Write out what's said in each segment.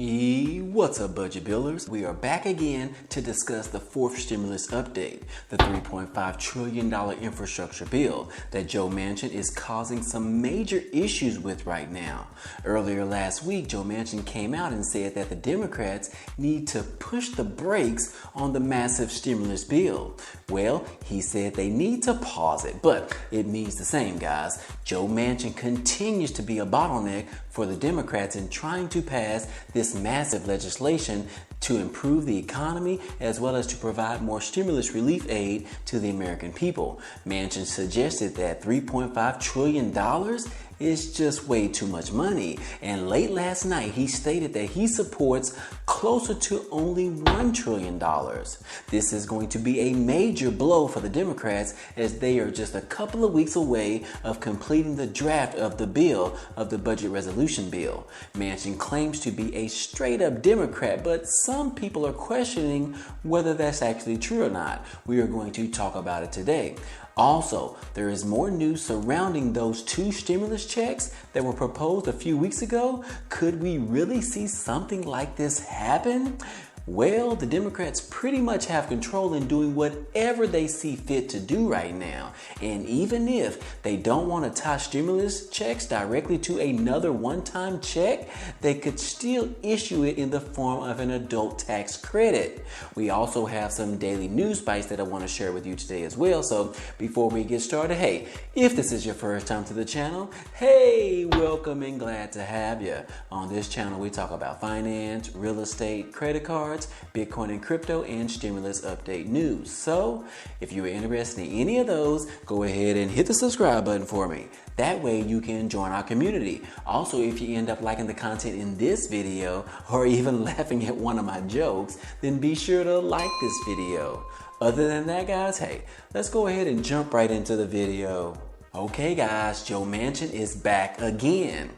What's up, budget builders? We are back again to discuss the fourth stimulus update, the $3.5 trillion infrastructure bill that Joe Manchin is causing some major issues with right now. Earlier last week, Joe Manchin came out and said that the Democrats need to push the brakes on the massive stimulus bill. Well, he said they need to pause it, but it means the same, guys. Joe Manchin continues to be a bottleneck for the Democrats in trying to pass this massive legislation to improve the economy as well as to provide more stimulus relief aid to the American people. Manchin suggested that $3.5 trillion is just way too much money. And late last night, he stated that he supports closer to only $1 trillion. This is going to be a major blow for the Democrats as they are just a couple of weeks away of completing the draft of the bill, of the budget resolution bill. Manchin claims to be a straight up Democrat, but some people are questioning whether that's actually true or not. We are going to talk about it today. Also, there is more news surrounding those two stimulus checks that were proposed a few weeks ago. Could we really see something like this happen? Well, the Democrats pretty much have control in doing whatever they see fit to do right now. And even if they don't want to tie stimulus checks directly to another one-time check, they could still issue it in the form of an adult tax credit. We also have some daily news bites that I want to share with you today as well. So before we get started, hey, if this is your first time to the channel, hey, welcome and glad to have you. On this channel, we talk about finance, real estate, credit cards, Bitcoin and crypto, and stimulus update news. So if you are interested in any of those, go ahead and hit the subscribe button for me. That way you can join our community. Also, if you end up liking the content in this video or even laughing at one of my jokes, then be sure to like this video. Other than that, guys, hey, let's go ahead and jump right into the video. Okay guys, Joe Manchin is back again.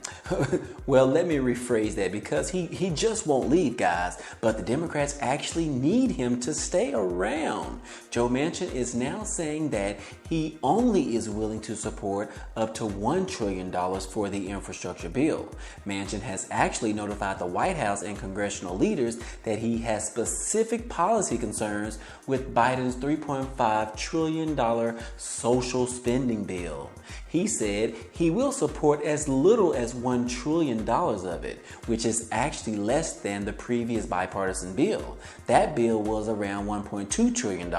Well, let me rephrase that because he just won't leave, guys, but the Democrats actually need him to stay around. Joe Manchin is now saying that he only is willing to support up to $1 trillion for the infrastructure bill. Manchin has actually notified the White House and congressional leaders that he has specific policy concerns with Biden's $3.5 trillion social spending bill. He said he will support as little as $1 trillion of it, which is actually less than the previous bipartisan bill. That bill was around $1.2 trillion,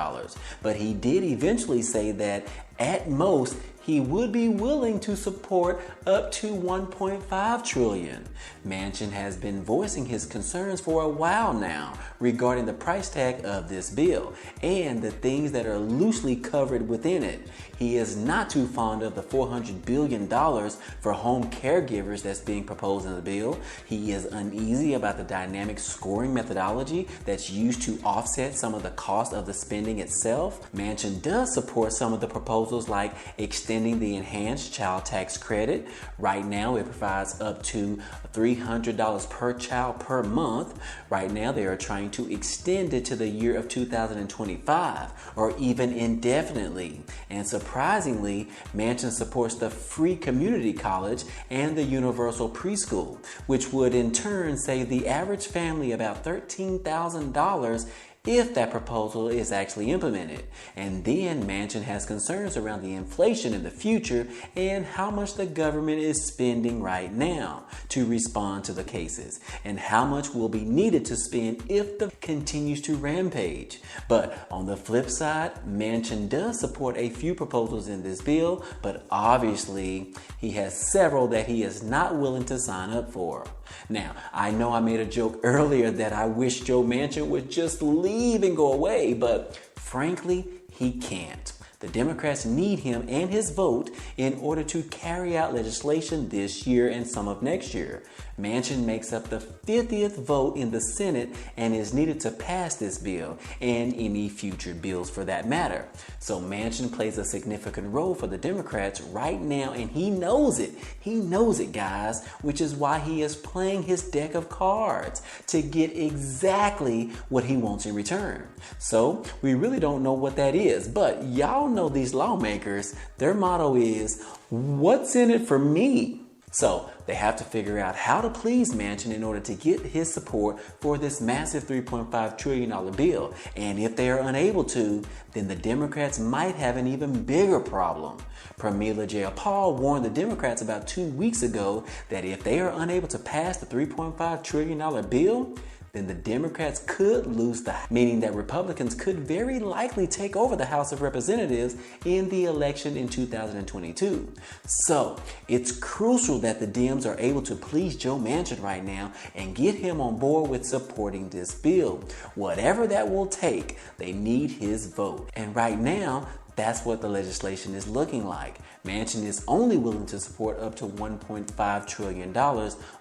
but he did eventually say that at most he would be willing to support up to $1.5 trillion. Manchin has been voicing his concerns for a while now regarding the price tag of this bill and the things that are loosely covered within it. He is not too fond of the $400 billion for home caregivers that's being proposed in the bill. He is uneasy about the dynamic scoring methodology that's used to offset some of the cost of the spending itself. Manchin does support some of the proposals like extending the enhanced child tax credit. Right now, it provides up to $300 per child per month. Right now, they are trying to extend it to the year of 2025 or even indefinitely. And surprisingly, Manchin supports the free community college and the universal preschool, which would in turn save the average family about $13,000 if that proposal is actually implemented. And then Manchin has concerns around the inflation in the future and how much the government is spending right now to respond to the cases and how much will be needed to spend if the continues to rampage. But on the flip side, Manchin does support a few proposals in this bill, but obviously he has several that he is not willing to sign up for. Now, I know I made a joke earlier that I wish Joe Manchin would just leave and go away, but frankly, he can't. The Democrats need him and his vote in order to carry out legislation this year and some of next year. Manchin makes up the 50th vote in the Senate and is needed to pass this bill and any future bills for that matter. So Manchin plays a significant role for the Democrats right now, and he knows it. He knows it, guys, which is why he is playing his deck of cards to get exactly what he wants in return. So we really don't know what that is, but y'all know these lawmakers, their motto is, "What's in it for me?" So they have to figure out how to please Manchin in order to get his support for this massive $3.5 trillion bill. And if they are unable to, then the Democrats might have an even bigger problem. Pramila Jayapal warned the Democrats about 2 weeks ago that if they are unable to pass the $3.5 trillion bill, then the Democrats could lose the House, meaning that Republicans could very likely take over the House of Representatives in the election in 2022. So it's crucial that the Dems are able to please Joe Manchin right now and get him on board with supporting this bill. Whatever that will take, they need his vote. And right now, that's what the legislation is looking like. Manchin is only willing to support up to $1.5 trillion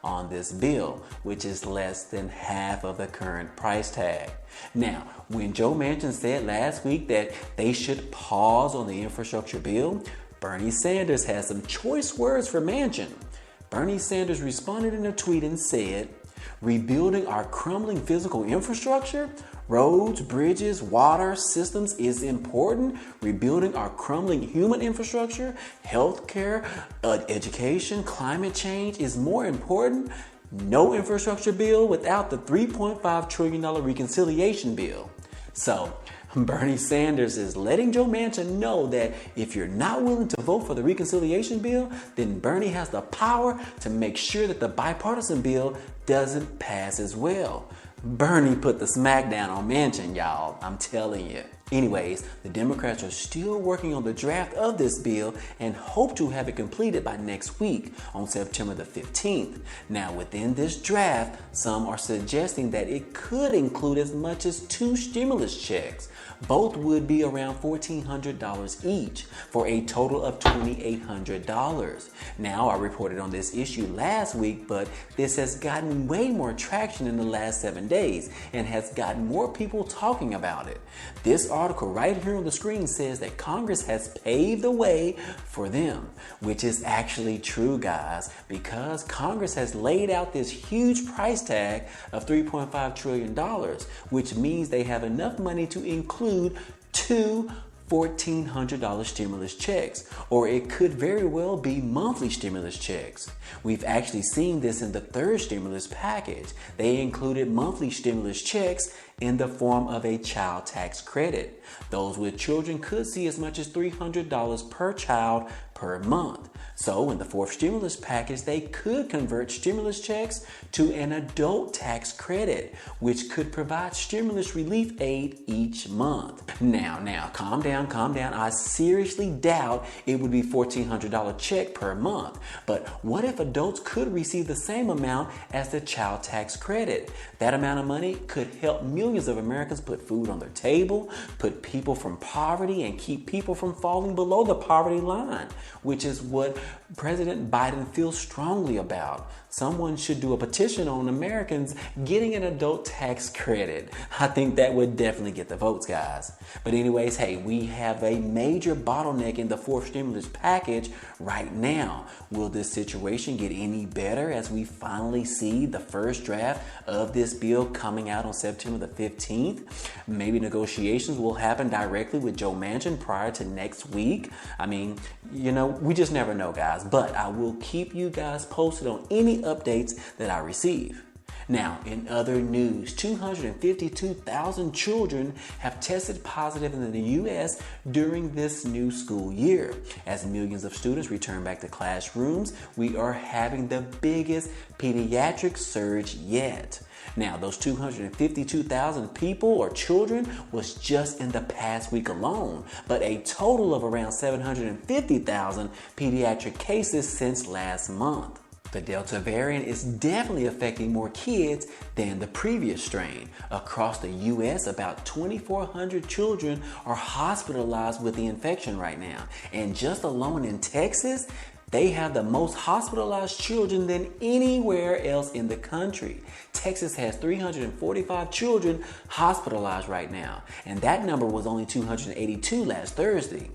on this bill, which is less than half of the current price tag. Now, when Joe Manchin said last week that they should pause on the infrastructure bill, Bernie Sanders has some choice words for Manchin. Bernie Sanders responded in a tweet and said, "Rebuilding our crumbling physical infrastructure, roads, bridges, water systems is important. Rebuilding our crumbling human infrastructure, healthcare, education, climate change is more important. No infrastructure bill without the $3.5 trillion reconciliation bill." So Bernie Sanders is letting Joe Manchin know that if you're not willing to vote for the reconciliation bill, then Bernie has the power to make sure that the bipartisan bill doesn't pass as well. Bernie put the smackdown on Manchin, y'all. I'm telling you. Anyways, the Democrats are still working on the draft of this bill and hope to have it completed by next week on September the 15th. Now, within this draft, some are suggesting that it could include as much as 2 stimulus checks. Both would be around $1,400 each for a total of $2,800. Now, I reported on this issue last week, but this has gotten way more traction in the last 7 days and has gotten more people talking about it. This article right here on the screen says that Congress has paved the way for them, which is actually true, guys, because Congress has laid out this huge price tag of $3.5 trillion, which means they have enough money to include 2 $1,400 stimulus checks, or it could very well be monthly stimulus checks. We've actually seen this in the third stimulus package. They included monthly stimulus checks in the form of a child tax credit. Those with children could see as much as $300 per child per month. So in the fourth stimulus package, they could convert stimulus checks to an adult tax credit, which could provide stimulus relief aid each month. Now, calm down. I seriously doubt it would be $1,400 check per month. But what if adults could receive the same amount as the child tax credit? That amount of money could help millions of Americans put food on their table, put people from poverty, and keep people from falling below the poverty line, which is what President Biden feels strongly about. Someone should do a petition on Americans getting an adult tax credit. I think that would definitely get the votes, guys. But anyways, hey, we have a major bottleneck in the fourth stimulus package right now. Will this situation get any better as we finally see the first draft of this bill coming out on September the 15th? Maybe negotiations will happen directly with Joe Manchin prior to next week. I mean, we just never know, guys. But I will keep you guys posted on any updates that I receive. Now, in other news, 252,000 children have tested positive in the U.S. during this new school year. As millions of students return back to classrooms, we are having the biggest pediatric surge yet. Now, those 252,000 people or children was just in the past week alone, but a total of around 750,000 pediatric cases since last month. The Delta variant is definitely affecting more kids than the previous strain. Across the U.S., about 2,400 children are hospitalized with the infection right now. And just alone in Texas, they have the most hospitalized children than anywhere else in the country. Texas has 345 children hospitalized right now, and that number was only 282 last Thursday.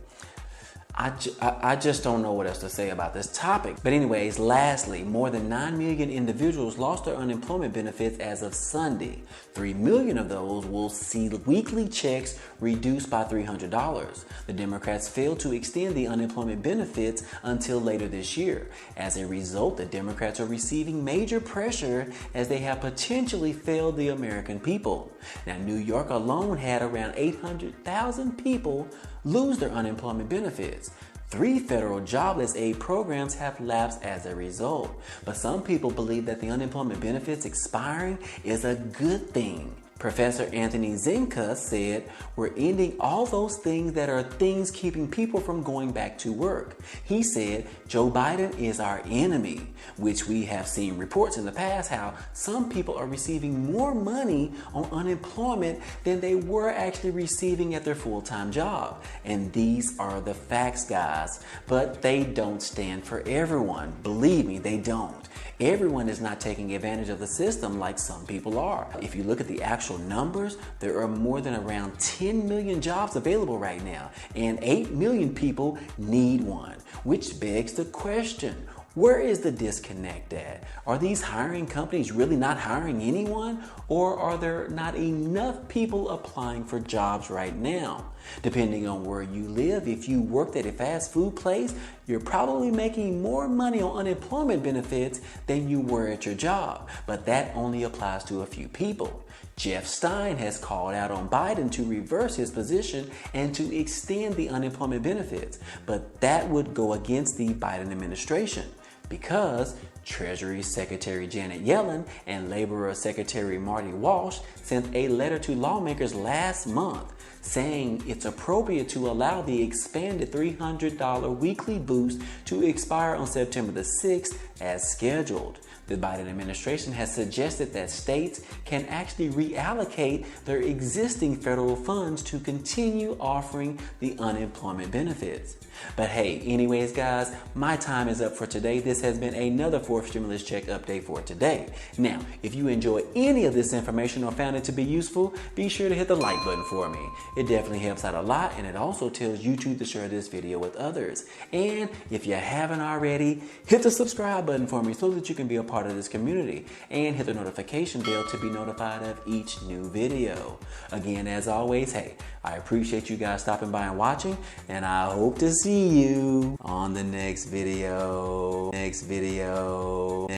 I just don't know what else to say about this topic. But anyways, lastly, more than 9 million individuals lost their unemployment benefits as of Sunday. 3 million of those will see weekly checks reduced by $300. The Democrats failed to extend the unemployment benefits until later this year. As a result, the Democrats are receiving major pressure as they have potentially failed the American people. Now, New York alone had around 800,000 people lose their unemployment benefits. 3 federal jobless aid programs have lapsed as a result. But some people believe that the unemployment benefits expiring is a good thing. Professor Anthony Zinka said, "We're ending all those things that are things keeping people from going back to work." He said, "Joe Biden is our enemy," which we have seen reports in the past how some people are receiving more money on unemployment than they were actually receiving at their full-time job. And these are the facts, guys. But they don't stand for everyone. Believe me, they don't. Everyone is not taking advantage of the system like some people are. If you look at the actual numbers, there are more than around 10 million jobs available right now, and 8 million people need one, which begs the question, where is the disconnect at? Are these hiring companies really not hiring anyone, or are there not enough people applying for jobs right now? Depending on where you live, if you worked at a fast food place, you're probably making more money on unemployment benefits than you were at your job, but that only applies to a few people. Jeff Stein has called out on Biden to reverse his position and to extend the unemployment benefits, but that would go against the Biden administration because Treasury Secretary Janet Yellen and Labor Secretary Marty Walsh sent a letter to lawmakers last month saying it's appropriate to allow the expanded $300 weekly boost to expire on September the 6th as scheduled. The Biden administration has suggested that states can actually reallocate their existing federal funds to continue offering the unemployment benefits. But hey, anyways guys, my time is up for today. This has been another 4th stimulus check update for today. Now, if you enjoy any of this information or found it to be useful, be sure to hit the like button for me. It definitely helps out a lot, and it also tells YouTube to share this video with others. And if you haven't already, hit the subscribe button for me so that you can be a part of this community, and hit the notification bell to be notified of each new video. Again, as always, hey, I appreciate you guys stopping by and watching, and I hope to see you on the next video.